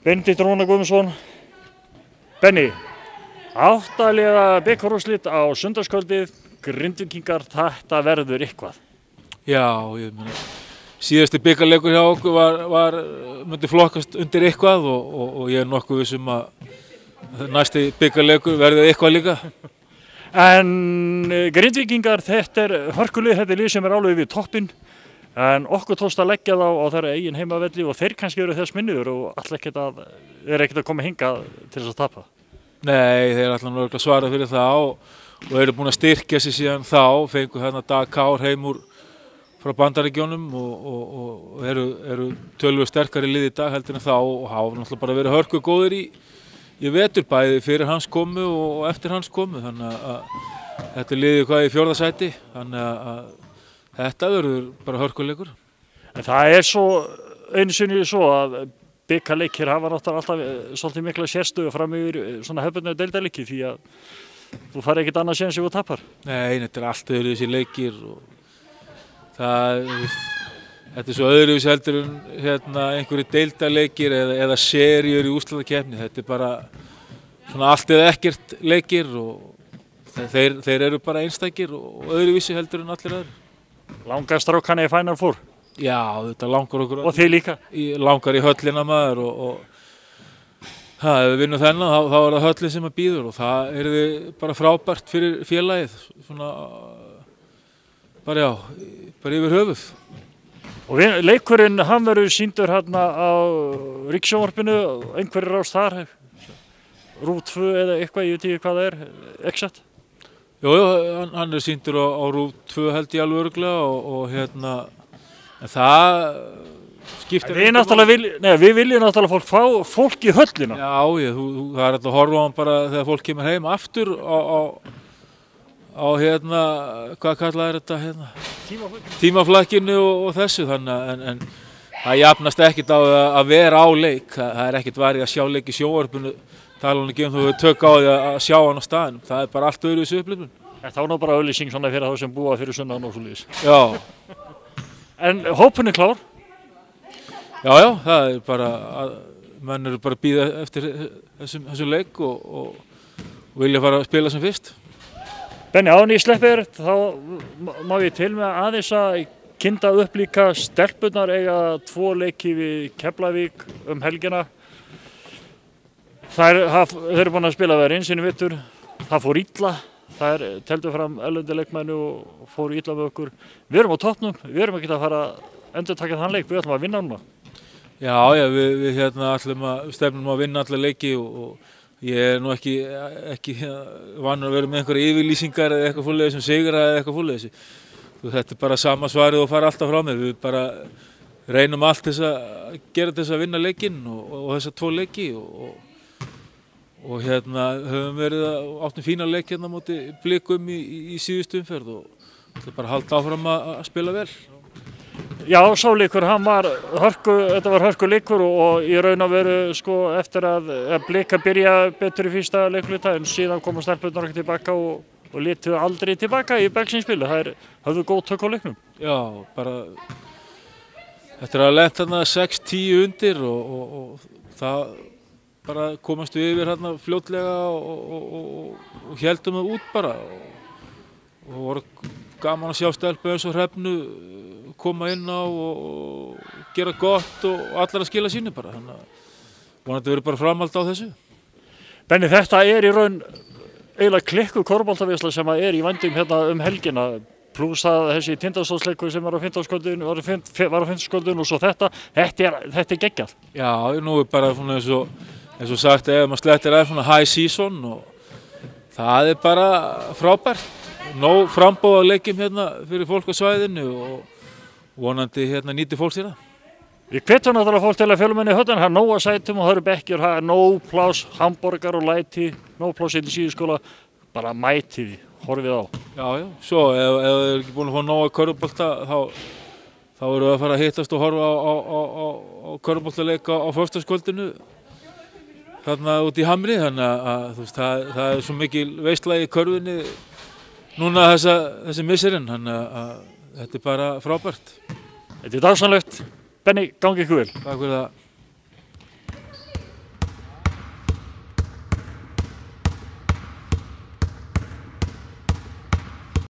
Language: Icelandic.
Benedikt Rúnar Guðmundsson. Benni, 8 liða bikarúrslit á sunnudagskvöldið, Grindvíkingar, þetta verður eitthvað. Já, ég meina, síðasti bikarleikur hjá okkur myndi flokkast undir eitthvað og ég nokkuð viss að næsti bikarleikur verði eitthvað líka. En Grindvíkingar, þetta hörkulið, þetta lið sem alveg við toppinn. En okkur tókst að leggja þá á þeirra eigin heimavelli og þeir kannski eru þess minniður og ekkert að koma hingað til þess að tapa. Nei, þeir ætla nú að svara fyrir það og eru búin að styrkja sig síðan þá, fengu hérna Dag Kár heim úr frá Bandaríkjunum og eru töluvert sterkari lið í dag heldur en þá og hafa náttúrulega bara verið hörku góðir í vetur bæði fyrir hans komu og eftir hans komu, þannig að þetta liði hvað í 4. sæti, þannig að þetta verður bara hörkuleikur. En það svo einu sinni svo að bikarleikir hafa náttúrulega alltaf svolítið mikla sérstöðu fram yfir svona hefðbundna deildarleiki því að þú fari ekkert annað séns ef þú tapar. Nei, þetta allt öðruvísi leikir og þetta svo öðruvísi heldur en einhverju deildarleikir eða seríur í úrslitakeppni. Þetta bara svona allt eða ekkert leikir og þeir eru bara einstakir og öðruvísi heldur en allir öðru. Langar strákana í Final Four? Já, þetta langar okkur. Og þið líka? Langar í höllina maður og ef við vinnum þennan þá það höllin sem býður og það yrði bara frábært fyrir félagið. Svona, bara yfir höfuð. Og leikurinn, hann verður sýndur hérna á Ríkissjónvarpinu, einhverjir rást þar, RÚV 2 eða eitthvað, ég veit ekki hvað það exakt. Jú, hann sýndur á RÚV 2 held ég alveg örugglega og en það skiptir. Við viljum náttúrulega fá fólk í höllina. Já, það alltaf að horfa á hann bara þegar fólk kemur heim aftur á hvað kallað þetta tímaflakkinu og þessu, þannig en það jafnast ekkert á að vera á leik, það ekkert varið að sjá leik í sjónvarpinu. Tala hann ekki þú hefur tök á því að sjá hann á staðinum. Það bara allt öðruvísi upplifun. Þetta nú bara auglýsing svona fyrir þá sem búa fyrir sunnan og svoleiðis. Já. En hópurinn klár? Já, það bara menn eru bara að bíða eftir þessum leik og vilja fara að spila sem fyrst. Benni, áður en ég sleppi þér, þá má ég til með aðeins að kynda upp líka stelpurnar eiga 2 leiki við Keflavík helgina. Þeir eru búin að spila verið eins og vittur, það fór illa, þær teldu fram erlendu leikmennu og fóru illa við okkur. Við erum á toppnum, við erum ekki að fara að endurtaka þann leik, við ætlum að vinna núna. Já, við stefnum að vinna alla leiki og ég nú ekki vanur að vera með einhverja yfirlýsingar eða eitthvað svoleiðis sem sigra eða eitthvað svoleiðis. Þetta bara sama svarið og fara alltaf frá mér, við bara reynum allt að gera þess að vinna leikinn og þessa 2 leiki og höfum verið áttum fína leik hérna á móti Blikum í síðustu umferð og ætlum bara að halda áfram að spila vel. Já, sá leikur, þetta var hörkuleikur og í raun og veru eftir að Blika byrja betur í fyrsta leikluta en síðan koma stelpurnar ekki tilbaka og litu aldrei tilbaka í Belginsspilu. Það höfðu góð tök á leiknum. Já, bara eftir að lent þarna 6-10 undir og það bara komast við yfir hérna fljótlega og héldum það út bara og voru gaman að sjá stelpu eins og Hrefnu koma inn á og gera gott og allar að skila sínu bara, þannig að vonandi verður bara framhald á þessu. Benni, þetta í raun eiginlega klikku korfbóltaveisla sem í vændum hérna helgina, pluss að þessi Tindastólsleikur sem var á 15. skvöldun og svo þetta geggjað. Já, nú bara svona eins og sagt, ef maður slettir svona high season og það bara frábært. Nóg framboð á leikjum hérna fyrir fólk á svæðinu og vonandi nýti fólk sér það. Við hvetjum náttúrulega fólk til að fjölmenni höllina, það nóg að sætum og það eru bekkjur, það nóg pláss, hamborgar og læti, nóg pláss inn í síðuskóla, bara mætið, horfið á. Já, svo ef þið eru ekki búin að fá nóg að körfubolta þá erum við að fara að hittast og horfa á körfuboltaleik á föstudagskvöldinu þarna út í Hamri, þannig að það svo mikil veisla í körfunni núna þessi misserinn, þannig að þetta bara frábært. Þetta dásamlegt. Benni, gangi ykkur vel. Takk fyrir það.